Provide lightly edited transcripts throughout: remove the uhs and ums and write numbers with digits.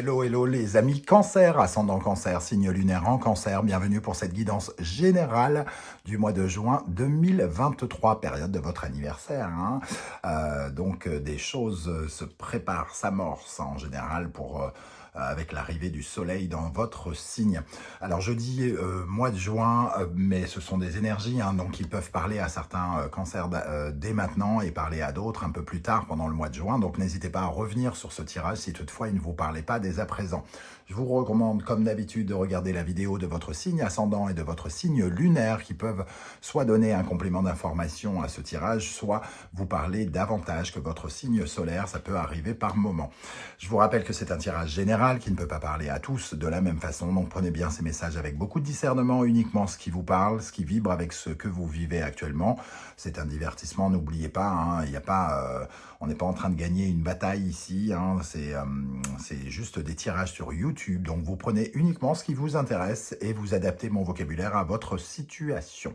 Hello, hello les amis Cancer, ascendant Cancer, signe lunaire en Cancer. Bienvenue pour cette guidance générale du mois de juin 2023, période de votre anniversaire. Donc des choses se préparent, s'amorcent en général avec l'arrivée du soleil dans votre signe. Alors je dis mois de juin, mais ce sont des énergies, donc ils peuvent parler à certains cancers dès maintenant et parler à d'autres un peu plus tard pendant le mois de juin. Donc n'hésitez pas à revenir sur ce tirage si toutefois il ne vous parlait pas dès à présent. Je vous recommande comme d'habitude de regarder la vidéo de votre signe ascendant et de votre signe lunaire qui peuvent soit donner un complément d'information à ce tirage, soit vous parler davantage que votre signe solaire, ça peut arriver par moment. Je vous rappelle que c'est un tirage général qui ne peut pas parler à tous de la même façon, donc prenez bien ces messages avec beaucoup de discernement, uniquement ce qui vous parle, ce qui vibre avec ce que vous vivez actuellement. C'est un divertissement, n'oubliez pas, il y a pas, on n'est pas en train de gagner une bataille ici, c'est juste des tirages sur YouTube, donc vous prenez uniquement ce qui vous intéresse et vous adaptez mon vocabulaire à votre situation.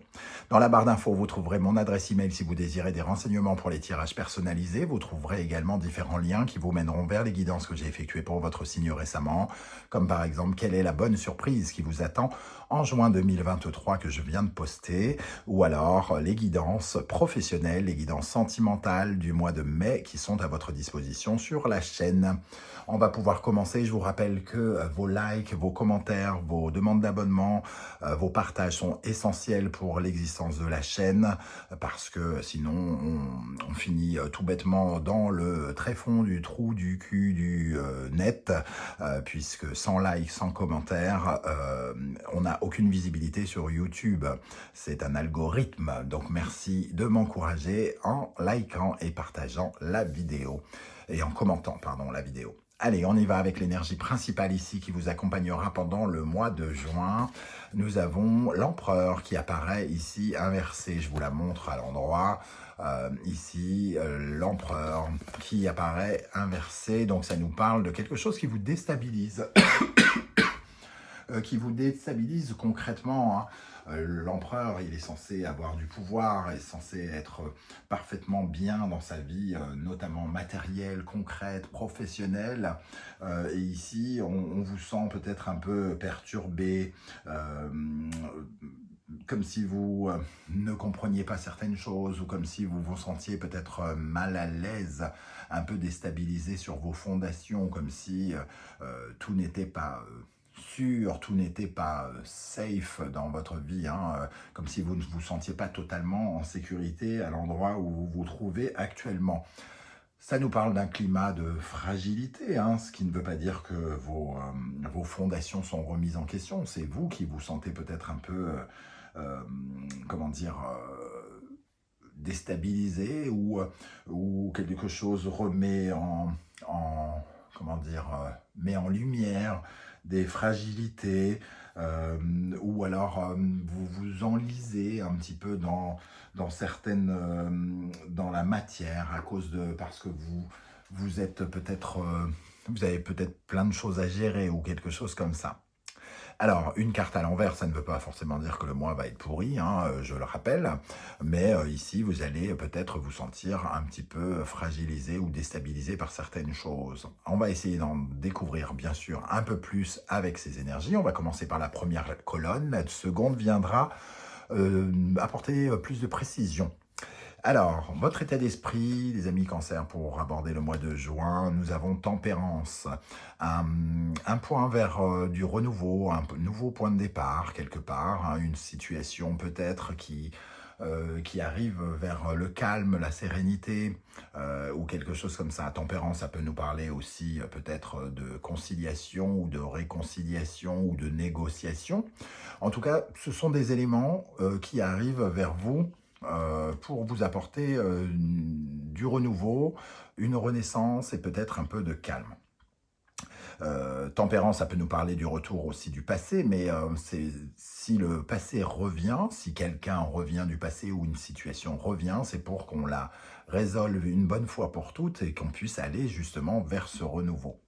Dans la barre d'infos, vous trouverez mon adresse email si vous désirez des renseignements pour les tirages personnalisés. Vous trouverez également différents liens qui vous mèneront vers les guidances que j'ai effectuées pour votre signe récemment, comme par exemple quelle est la bonne surprise qui vous attend en juin 2023 que je viens de poster, ou alors les guidances professionnelles, les guidances sentimentales du mois de mai qui sont à votre disposition sur la chaîne. On va pouvoir commencer. Je vous rappelle que vos likes, vos commentaires, vos demandes d'abonnement, vos partages sont essentiels pour l'existence de la chaîne parce que sinon on finit tout bêtement dans le tréfonds du trou du cul du net puisque sans likes, sans commentaires, on n'a aucune visibilité sur YouTube. C'est un algorithme. Donc merci de m'encourager en likant et partageant la vidéo et en commentant, pardon, la vidéo. Allez, on y va avec l'énergie principale ici qui vous accompagnera pendant le mois de juin. Nous avons l'empereur qui apparaît ici inversé. Je vous la montre à l'endroit. Ici, l'empereur qui apparaît inversé. Donc ça nous parle de quelque chose qui vous déstabilise. Qui vous déstabilise concrètement. L'empereur, il est censé avoir du pouvoir, est censé être parfaitement bien dans sa vie, notamment matérielle, concrète, professionnelle. Et ici, on vous sent peut-être un peu perturbé, comme si vous ne compreniez pas certaines choses ou comme si vous vous sentiez peut-être mal à l'aise, un peu déstabilisé sur vos fondations, comme si tout n'était pas... sûr, tout n'était pas safe dans votre vie, comme si vous ne vous sentiez pas totalement en sécurité à l'endroit où vous vous trouvez actuellement. Ça nous parle d'un climat de fragilité, ce qui ne veut pas dire que vos fondations sont remises en question. C'est vous qui vous sentez peut-être un peu, déstabilisé ou quelque chose remet met en lumière des fragilités, ou alors vous vous enlisez un petit peu dans la matière parce que vous êtes peut-être, vous avez peut-être plein de choses à gérer ou quelque chose comme ça. Alors, une carte à l'envers, ça ne veut pas forcément dire que le mois va être pourri, je le rappelle, mais ici, vous allez peut-être vous sentir un petit peu fragilisé ou déstabilisé par certaines choses. On va essayer d'en découvrir, bien sûr, un peu plus avec ces énergies. On va commencer par la première colonne. La seconde viendra apporter plus de précision. Alors, votre état d'esprit, les amis Cancer, pour aborder le mois de juin, nous avons tempérance, un point vers du renouveau, un nouveau point de départ quelque part, une situation peut-être qui arrive vers le calme, la sérénité ou quelque chose comme ça. Tempérance, ça peut nous parler aussi peut-être de conciliation ou de réconciliation ou de négociation. En tout cas, ce sont des éléments qui arrivent vers vous pour vous apporter du renouveau, une renaissance et peut-être un peu de calme. Tempérance, ça peut nous parler du retour aussi du passé, mais si le passé revient, si quelqu'un revient du passé ou une situation revient, c'est pour qu'on la résolve une bonne fois pour toutes et qu'on puisse aller justement vers ce renouveau.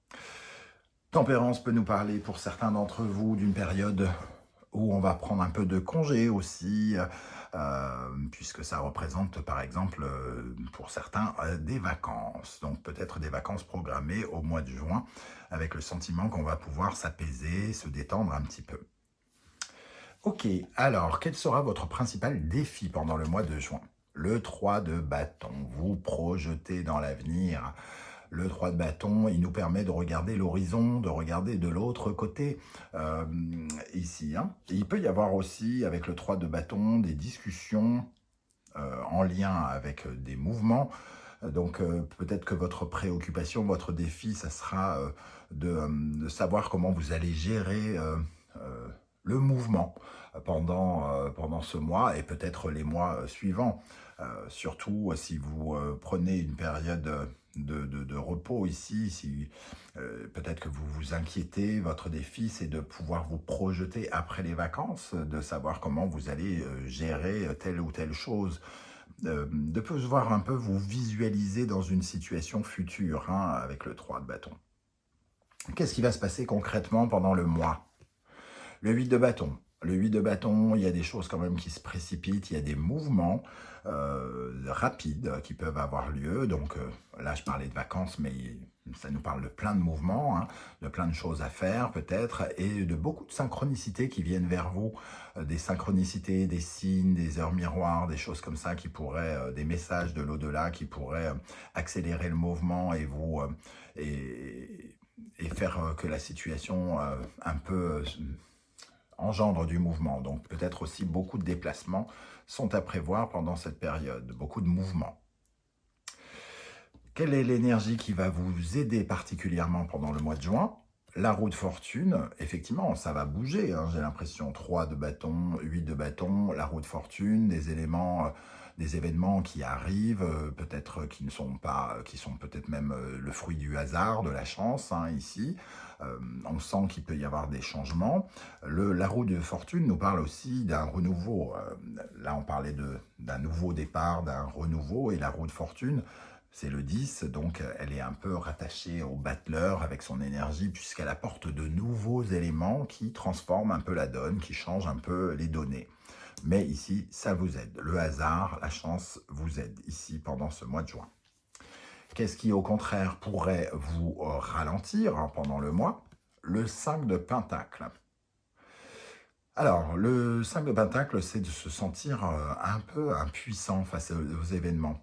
Tempérance peut nous parler pour certains d'entre vous d'une période où on va prendre un peu de congé aussi, puisque ça représente par exemple pour certains des vacances. Donc peut-être des vacances programmées au mois de juin avec le sentiment qu'on va pouvoir s'apaiser, se détendre un petit peu. Ok, alors quel sera votre principal défi pendant le mois de juin? Le 3 de bâton, vous projetez dans l'avenir. Le 3 de bâton, il nous permet de regarder l'horizon, de regarder de l'autre côté, euh, ici. Hein. Et il peut y avoir aussi, avec le 3 de bâton, des discussions en lien avec des mouvements. Donc peut-être que votre préoccupation, votre défi, ça sera de savoir comment vous allez gérer euh, le mouvement pendant ce mois et peut-être les mois suivants. Surtout si vous prenez une période de repos ici, si peut-être que vous vous inquiétez, votre défi c'est de pouvoir vous projeter après les vacances, de savoir comment vous allez gérer telle ou telle chose, de pouvoir un peu vous visualiser dans une situation future hein, avec le 3 de bâton. Qu'est-ce qui va se passer concrètement pendant le mois? Le 8 de bâton. Le 8 de bâton, il y a des choses quand même qui se précipitent, il y a des mouvements rapides qui peuvent avoir lieu. Donc là, je parlais de vacances, mais ça nous parle de plein de mouvements, hein, de plein de choses à faire peut-être, et de beaucoup de synchronicités qui viennent vers vous. Des synchronicités, des signes, des heures miroirs, des choses comme ça qui pourraient, des messages de l'au-delà qui pourraient accélérer le mouvement et vous... et faire que la situation un peu engendre du mouvement. Donc peut-être aussi beaucoup de déplacements sont à prévoir pendant cette période, beaucoup de mouvements. Quelle est l'énergie qui va vous aider particulièrement pendant le mois de juin? La roue de fortune, effectivement, ça va bouger, hein, j'ai l'impression. 3 de bâton, 8 de bâton, la roue de fortune, des éléments, des événements qui arrivent, peut-être qui ne sont pas, qui sont peut-être même le fruit du hasard, de la chance, hein, ici. On sent qu'il peut y avoir des changements. La roue de fortune nous parle aussi d'un renouveau. Là, on parlait d'un nouveau départ, d'un renouveau, et la roue de fortune, c'est le 10, donc elle est un peu rattachée au battleur avec son énergie puisqu'elle apporte de nouveaux éléments qui transforment un peu la donne, qui changent un peu les données. Mais ici, ça vous aide. Le hasard, la chance vous aide ici pendant ce mois de juin. Qu'est-ce qui, au contraire, pourrait vous ralentir hein, pendant le mois? Le 5 de Pentacle. Alors, le 5 de Pentacle, c'est de se sentir un peu impuissant face aux événements.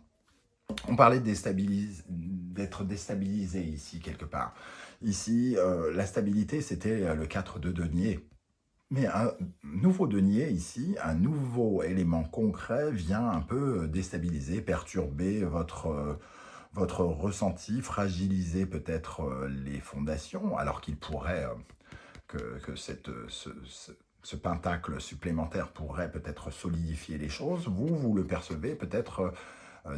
On parlait d'être déstabilisé ici, quelque part. Ici, la stabilité, c'était le 4 de denier. Mais un nouveau denier ici, un nouveau élément concret vient un peu déstabiliser, perturber votre ressenti, fragiliser peut-être les fondations, alors qu'il pourrait, que ce pentacle supplémentaire pourrait peut-être solidifier les choses. Vous le percevez peut-être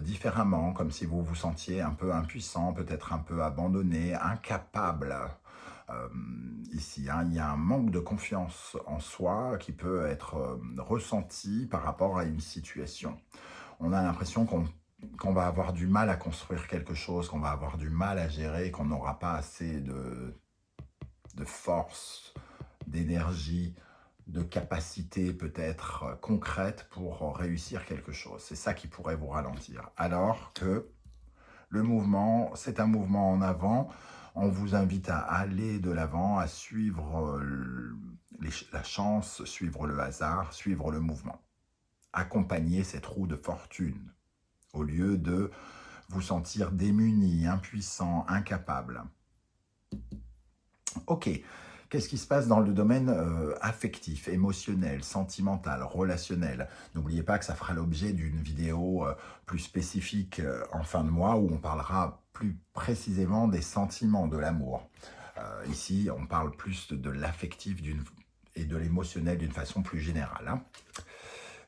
différemment, comme si vous vous sentiez un peu impuissant, peut-être un peu abandonné, incapable. Euh, Ici, hein, il y a un manque de confiance en soi qui peut être ressenti par rapport à une situation. On a l'impression qu'on va avoir du mal à construire quelque chose, qu'on va avoir du mal à gérer, qu'on n'aura pas assez de force, d'énergie, de capacité peut-être concrète pour réussir quelque chose. C'est ça qui pourrait vous ralentir. Alors que le mouvement, c'est un mouvement en avant. On vous invite à aller de l'avant, à suivre la chance, suivre le hasard, suivre le mouvement. Accompagner cette roue de fortune au lieu de vous sentir démuni, impuissant, incapable. Ok, qu'est-ce qui se passe dans le domaine affectif, émotionnel, sentimental, relationnel? N'oubliez pas que ça fera l'objet d'une vidéo plus spécifique en fin de mois où on parlera plus précisément des sentiments de l'amour. Ici, on parle plus de l'affectif et de l'émotionnel d'une façon plus générale. Hein.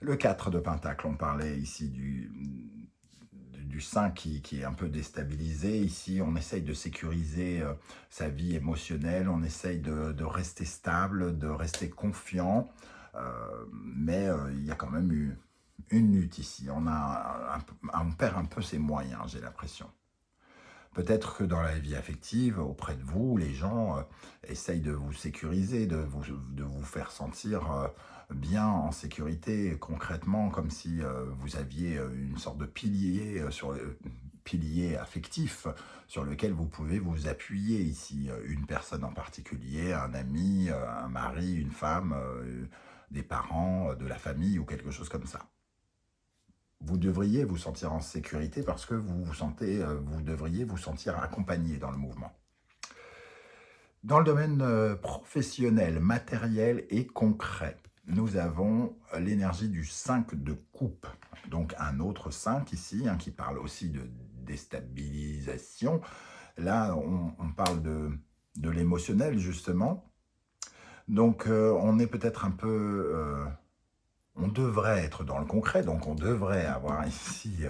Le 4 de Pentacle, on parlait ici du 5 qui est un peu déstabilisé. Ici, on essaye de sécuriser sa vie émotionnelle, on essaye de rester stable, de rester confiant, mais il y a quand même une lutte ici. On perd un peu ses moyens, j'ai l'impression. Peut-être que dans la vie affective, auprès de vous, les gens essayent de vous sécuriser, de vous faire sentir bien en sécurité, concrètement, comme si vous aviez une sorte de pilier, pilier affectif sur lequel vous pouvez vous appuyer ici. Une personne en particulier, un ami, un mari, une femme, des parents, de la famille ou quelque chose comme ça. Vous devriez vous sentir en sécurité parce que vous devriez vous sentir accompagné dans le mouvement. Dans le domaine professionnel, matériel et concret, nous avons l'énergie du 5 de coupe. Donc un autre 5 ici, qui parle aussi de déstabilisation. Là, on parle de l'émotionnel, justement. Donc on est peut-être un peu... on devrait être dans le concret, donc on devrait avoir ici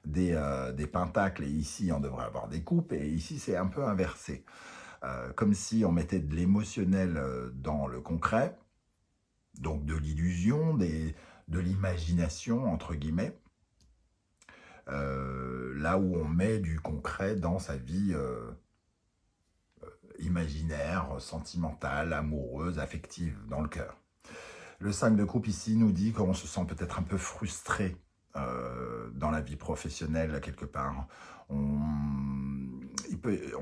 des pentacles, et ici on devrait avoir des coupes, et ici c'est un peu inversé. Comme si on mettait de l'émotionnel dans le concret, donc de l'illusion, de l'imagination, entre guillemets, là où on met du concret dans sa vie imaginaire, sentimentale, amoureuse, affective, dans le cœur. Le 5 de coupe ici nous dit qu'on se sent peut-être un peu frustré dans la vie professionnelle quelque part. On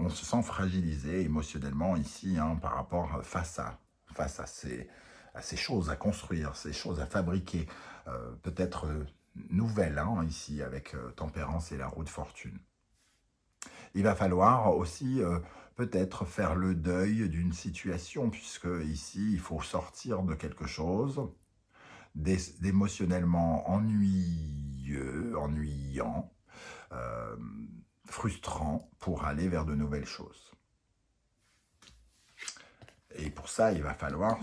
se sent fragilisé émotionnellement ici par rapport face à ces choses à construire, ces choses à fabriquer, peut-être nouvelles ici avec Tempérance et la roue de fortune. Il va falloir aussi peut-être faire le deuil d'une situation, puisque ici, il faut sortir de quelque chose d'émotionnellement ennuyant, frustrant, pour aller vers de nouvelles choses. Et pour ça, il va falloir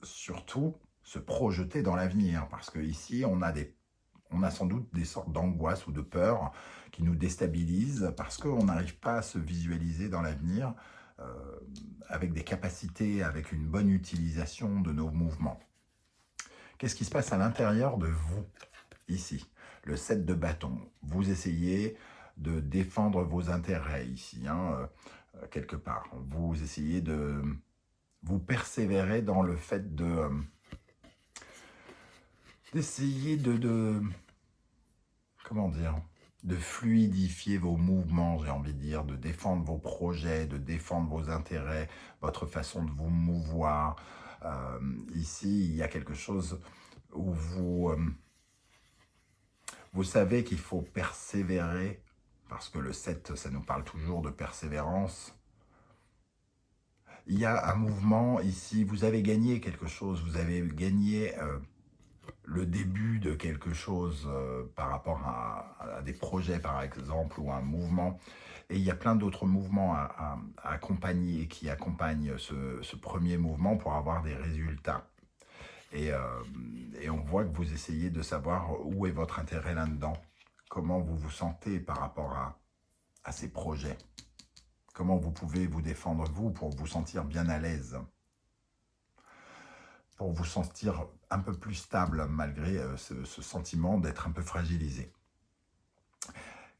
surtout se projeter dans l'avenir, parce qu'ici, on a sans doute des sortes d'angoisse ou de peur qui nous déstabilisent parce qu'on n'arrive pas à se visualiser dans l'avenir avec des capacités, avec une bonne utilisation de nos mouvements. Qu'est-ce qui se passe à l'intérieur de vous, ici? Le 7 de bâton. Vous essayez de défendre vos intérêts ici, quelque part. Vous essayez de... Vous persévérer dans le fait d'essayer comment dire, de fluidifier vos mouvements, j'ai envie de dire, de défendre vos projets, de défendre vos intérêts, votre façon de vous mouvoir. Ici, il y a quelque chose où vous savez qu'il faut persévérer, parce que le 7, ça nous parle toujours de persévérance. Il y a un mouvement ici, vous avez gagné quelque chose, vous avez gagné... le début de quelque chose par rapport à des projets, par exemple, ou à un mouvement. Et il y a plein d'autres mouvements à accompagner, qui accompagnent ce premier mouvement pour avoir des résultats. Et on voit que vous essayez de savoir où est votre intérêt là-dedans, comment vous vous sentez par rapport à ces projets, comment vous pouvez vous défendre, vous, pour vous sentir bien à l'aise, pour vous sentir un peu plus stable malgré ce sentiment d'être un peu fragilisé.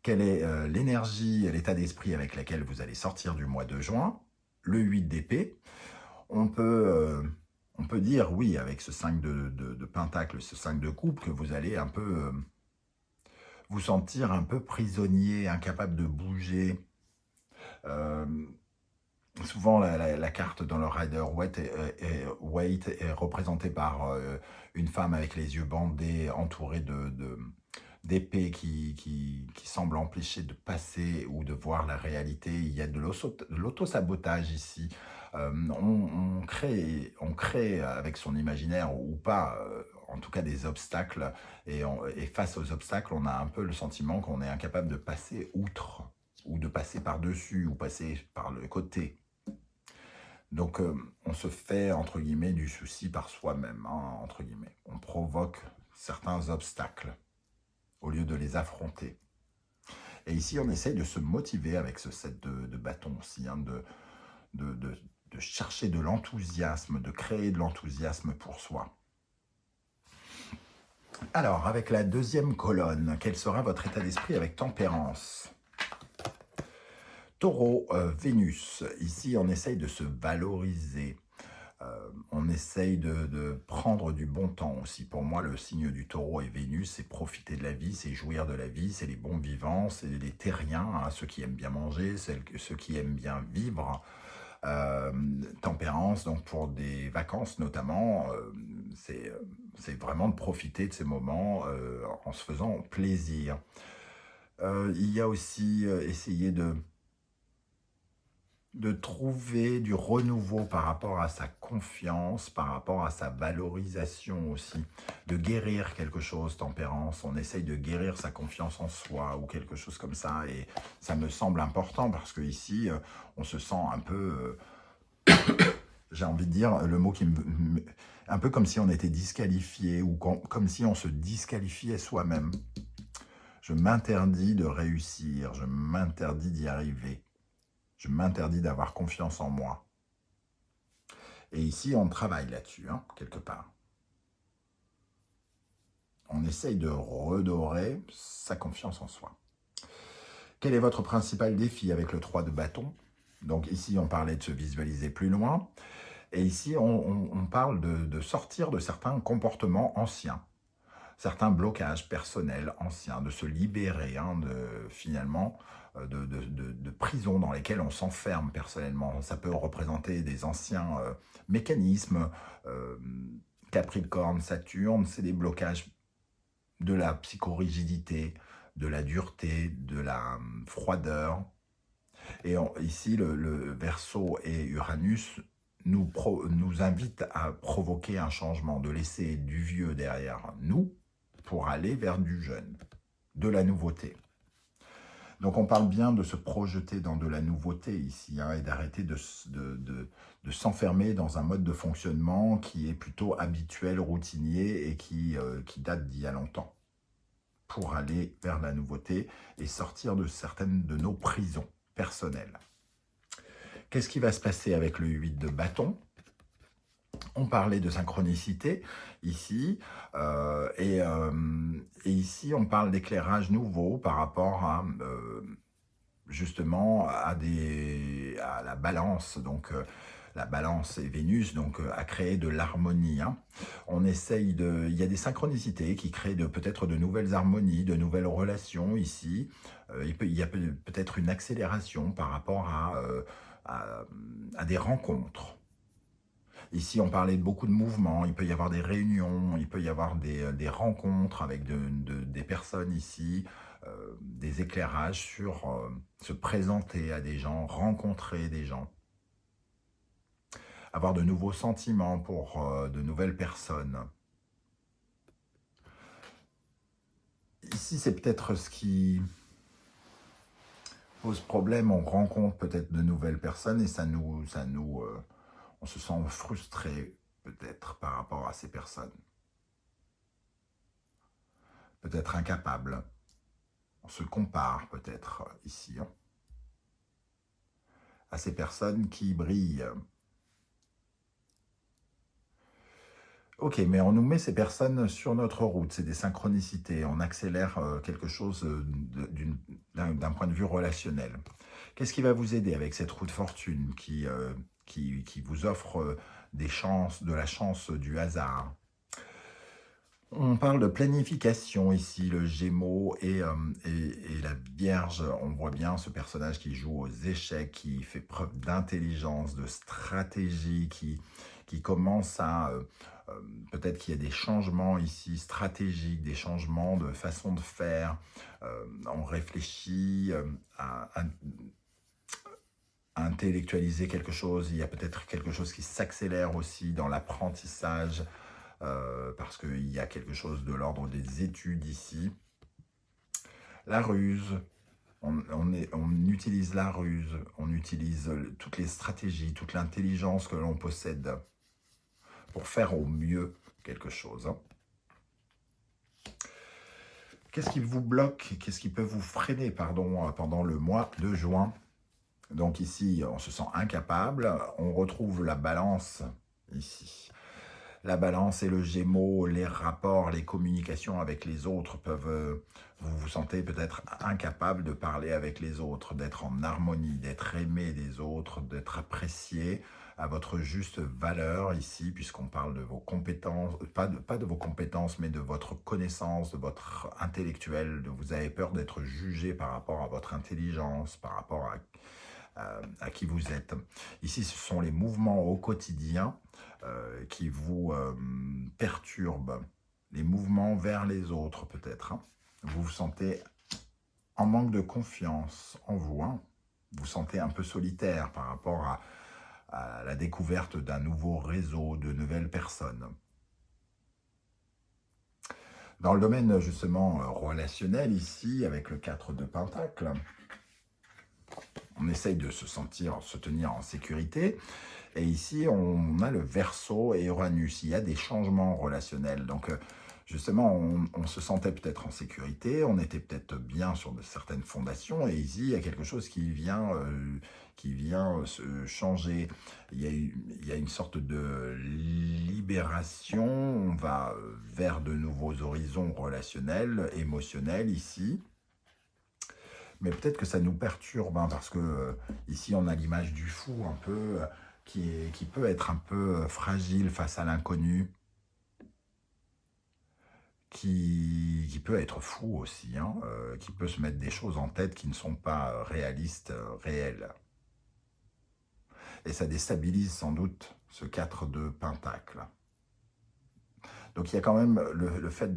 Quelle est l'énergie, l'état d'esprit avec laquelle vous allez sortir du mois de juin? Le 8 d'épée. On peut dire, oui, avec ce 5 de pentacle, ce 5 de coupe, que vous allez un peu vous sentir un peu prisonnier, incapable de bouger. Souvent, la carte dans le Rider-Waite est représentée par une femme avec les yeux bandés, entourée d'épées qui semblent empêcher de passer ou de voir la réalité. Il y a de l'auto-sabotage ici. On crée avec son imaginaire ou pas, en tout cas des obstacles. Et face aux obstacles, on a un peu le sentiment qu'on est incapable de passer outre, ou de passer par-dessus, ou passer par le côté. Donc, on se fait, entre guillemets, du souci par soi-même, entre guillemets. On provoque certains obstacles au lieu de les affronter. Et ici, on essaye de se motiver avec ce 7 de bâton aussi, de chercher de l'enthousiasme, de créer de l'enthousiasme pour soi. Alors, avec la deuxième colonne, quel sera votre état d'esprit avec Tempérance? Taureau, Vénus. Ici, on essaye de se valoriser. On essaye de prendre du bon temps aussi. Pour moi, le signe du Taureau et Vénus, c'est profiter de la vie, c'est jouir de la vie, c'est les bons vivants, c'est les terriens, hein, ceux qui aiment bien manger, ceux qui aiment bien vivre. Tempérance, donc pour des vacances notamment, c'est vraiment de profiter de ces moments en se faisant plaisir. Il y a aussi essayer de trouver du renouveau par rapport à sa confiance, par rapport à sa valorisation aussi, de guérir quelque chose, tempérance, on essaye de guérir sa confiance en soi ou quelque chose comme ça, et ça me semble important parce que ici, on se sent un peu, j'ai envie de dire, le mot qui un peu comme si on était disqualifié ou comme si on se disqualifiait soi-même. Je m'interdis de réussir, je m'interdis d'y arriver. Je m'interdis d'avoir confiance en moi. Et ici, on travaille là-dessus, hein, quelque part. On essaye de redorer sa confiance en soi. Quel est votre principal défi avec le 3 de bâton? Donc ici, on parlait de se visualiser plus loin. Et ici, on parle de sortir de certains comportements anciens, certains blocages personnels anciens, de se libérer finalement de prisons dans lesquelles on s'enferme personnellement. Ça peut représenter des anciens mécanismes, Capricorne, Saturne, c'est des blocages de la psychorigidité, de la dureté, de la froideur. Et ici, le Verseau et Uranus nous invitent à provoquer un changement, de laisser du vieux derrière nous pour aller vers du jeune, de la nouveauté. Donc on parle bien de se projeter dans de la nouveauté ici, hein, et d'arrêter de s'enfermer dans un mode de fonctionnement qui est plutôt habituel, routinier et qui date d'il y a longtemps, pour aller vers la nouveauté et sortir de certaines de nos prisons personnelles. Qu'est-ce qui va se passer avec le 8 de bâton? On parlait de synchronicité ici, et ici on parle d'éclairage nouveau par rapport à justement à la balance, donc la balance et Vénus, donc à créer de l'harmonie. Hein. On essaye il y a des synchronicités qui créent peut-être de nouvelles harmonies, de nouvelles relations ici. Il y a peut-être une accélération par rapport à des rencontres. Ici, on parlait de beaucoup de mouvements, il peut y avoir des réunions, il peut y avoir des rencontres avec des personnes ici, des éclairages sur se présenter à des gens, rencontrer des gens, avoir de nouveaux sentiments pour de nouvelles personnes. Ici, c'est peut-être ce qui pose problème, on rencontre peut-être de nouvelles personnes et on se sent frustré peut-être par rapport à ces personnes. Peut-être incapable. On se compare peut-être ici à ces personnes qui brillent. Ok, mais on nous met ces personnes sur notre route, c'est des synchronicités, on accélère quelque chose d'un point de vue relationnel. Qu'est-ce qui va vous aider avec cette roue de fortune qui vous offre des chances, de la chance du hasard? On parle de planification ici, le Gémeaux et la Vierge. On voit bien ce personnage qui joue aux échecs, qui fait preuve d'intelligence, de stratégie, qui commence à... peut-être qu'il y a des changements ici stratégiques, des changements de façon de faire. On réfléchit à intellectualiser quelque chose. Il y a peut-être quelque chose qui s'accélère aussi dans l'apprentissage. Parce qu'il y a quelque chose de l'ordre des études ici. La ruse, on utilise la ruse, on utilise toutes les stratégies, toute l'intelligence que l'on possède pour faire au mieux quelque chose. Hein. Qu'est-ce qui vous bloque, qu'est-ce qui peut vous freiner pendant le mois de juin? Donc ici, on se sent incapable, on retrouve la balance ici. La balance et le gémeau, les rapports, les communications avec les autres peuvent... vous vous sentez peut-être incapable de parler avec les autres, d'être en harmonie, d'être aimé des autres, d'être apprécié à votre juste valeur ici, puisqu'on parle de vos compétences, pas de vos compétences, mais de votre connaissance, de votre intellectuel. Vous avez peur d'être jugé par rapport à votre intelligence, par rapport à qui vous êtes. Ici, ce sont les mouvements au quotidien qui vous perturbent, les mouvements vers les autres peut-être. Hein. Vous vous sentez en manque de confiance en vous. Hein. Vous vous sentez un peu solitaire par rapport à la découverte d'un nouveau réseau, de nouvelles personnes. Dans le domaine justement relationnel ici, avec le 4 de Pentacle, on essaye de se tenir en sécurité. Et ici, on a le Verseau et Uranus. Il y a des changements relationnels. Donc, justement, on se sentait peut-être en sécurité, on était peut-être bien sur de certaines fondations. Et ici, il y a quelque chose qui vient se changer. Il y a une sorte de libération. On va vers de nouveaux horizons relationnels, émotionnels ici. Mais peut-être que ça nous perturbe, hein, parce que ici, on a l'image du fou un peu, qui peut être un peu fragile face à l'inconnu, qui peut être fou aussi, hein, qui peut se mettre des choses en tête qui ne sont pas réalistes, réelles. Et ça déstabilise sans doute ce 4 de Pentacle. Donc il y a quand même le fait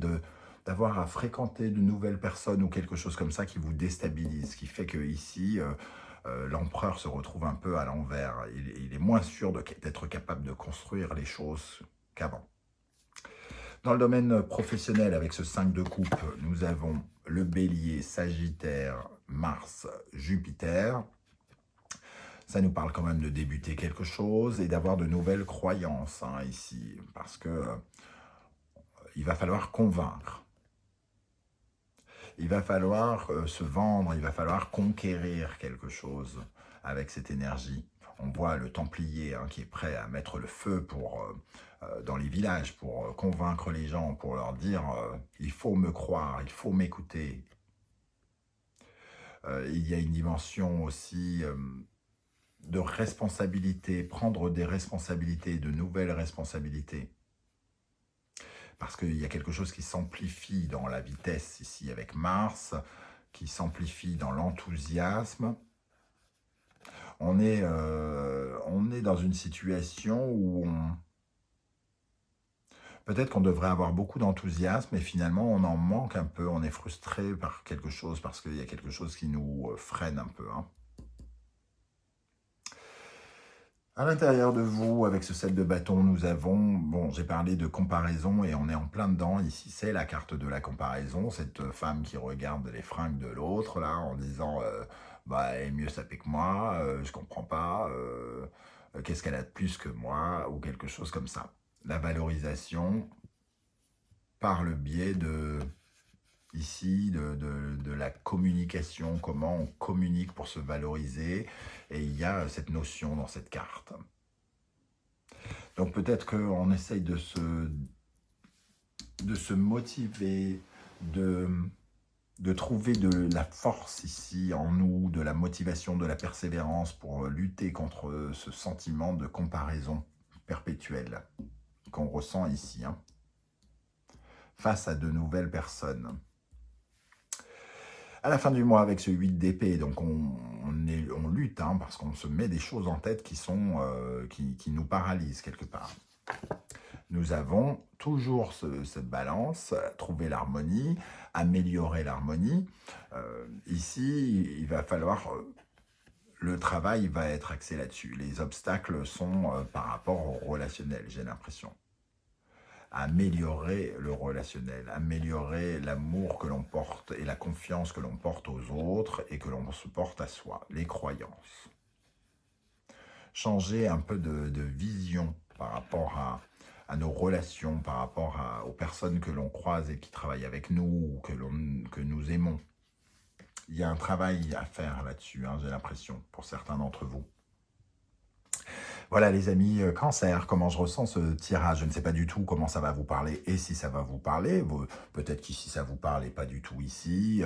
d'avoir à fréquenter de nouvelles personnes ou quelque chose comme ça qui vous déstabilise, qui fait que ici, l'empereur se retrouve un peu à l'envers. Il est moins sûr d'être capable de construire les choses qu'avant. Dans le domaine professionnel, avec ce 5 de coupe, nous avons le Bélier, Sagittaire, Mars, Jupiter. Ça nous parle quand même de débuter quelque chose et d'avoir de nouvelles croyances hein, ici, parce que il va falloir convaincre. Il va falloir se vendre, il va falloir conquérir quelque chose avec cette énergie. On voit le Templier hein, qui est prêt à mettre le feu dans les villages pour convaincre les gens, pour leur dire il faut me croire, il faut m'écouter. Il y a une dimension aussi de responsabilité, prendre des responsabilités, de nouvelles responsabilités. Parce qu'il y a quelque chose qui s'amplifie dans la vitesse ici avec Mars, qui s'amplifie dans l'enthousiasme. On est dans une situation où peut-être qu'on devrait avoir beaucoup d'enthousiasme et finalement on en manque un peu, on est frustré par quelque chose parce qu'il y a quelque chose qui nous freine un peu. Hein. À l'intérieur de vous, avec ce 7 de bâton, nous avons, bon, j'ai parlé de comparaison et on est en plein dedans. Ici, c'est la carte de la comparaison, cette femme qui regarde les fringues de l'autre, là, en disant, bah, elle est mieux sapée que moi, je comprends pas, qu'est-ce qu'elle a de plus que moi, ou quelque chose comme ça. La valorisation par le biais de... ici, de la communication, comment on communique pour se valoriser, et il y a cette notion dans cette carte. Donc peut-être qu'on essaye de se motiver, de trouver de la force ici en nous, de la motivation, de la persévérance pour lutter contre ce sentiment de comparaison perpétuelle qu'on ressent ici, hein, face à de nouvelles personnes. À la fin du mois, avec ce 8 d'épée, donc on lutte, hein, parce qu'on se met des choses en tête qui nous paralysent quelque part. Nous avons toujours cette balance, trouver l'harmonie, améliorer l'harmonie. Ici, il va falloir... le travail va être axé là-dessus. Les obstacles sont par rapport au relationnel, j'ai l'impression. Améliorer le relationnel, améliorer l'amour que l'on porte et la confiance que l'on porte aux autres et que l'on se porte à soi, les croyances. Changer un peu de vision par rapport à nos relations, par rapport aux personnes que l'on croise et qui travaillent avec nous ou que nous aimons. Il y a un travail à faire là-dessus, hein, j'ai l'impression, pour certains d'entre vous. Voilà les amis, cancer, comment je ressens ce tirage? Je ne sais pas du tout comment ça va vous parler et si ça va vous parler. Peut-être qu'ici ça vous parle et pas du tout ici.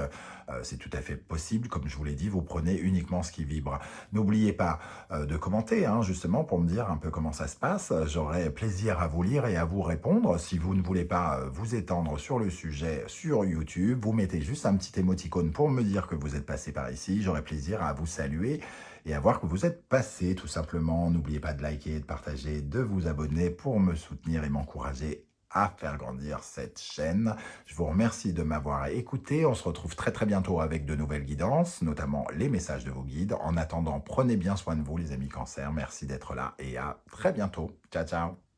C'est tout à fait possible. Comme je vous l'ai dit, vous prenez uniquement ce qui vibre. N'oubliez pas de commenter, hein, justement, pour me dire un peu comment ça se passe. J'aurai plaisir à vous lire et à vous répondre. Si vous ne voulez pas vous étendre sur le sujet sur YouTube, vous mettez juste un petit émoticône pour me dire que vous êtes passé par ici. J'aurai plaisir à vous saluer et à voir que vous êtes passé, tout simplement. N'oubliez pas de liker, de partager, de vous abonner pour me soutenir et m'encourager à faire grandir cette chaîne. Je vous remercie de m'avoir écouté. On se retrouve très très bientôt avec de nouvelles guidances, notamment les messages de vos guides. En attendant, prenez bien soin de vous les amis cancer. Merci d'être là et à très bientôt. Ciao ciao.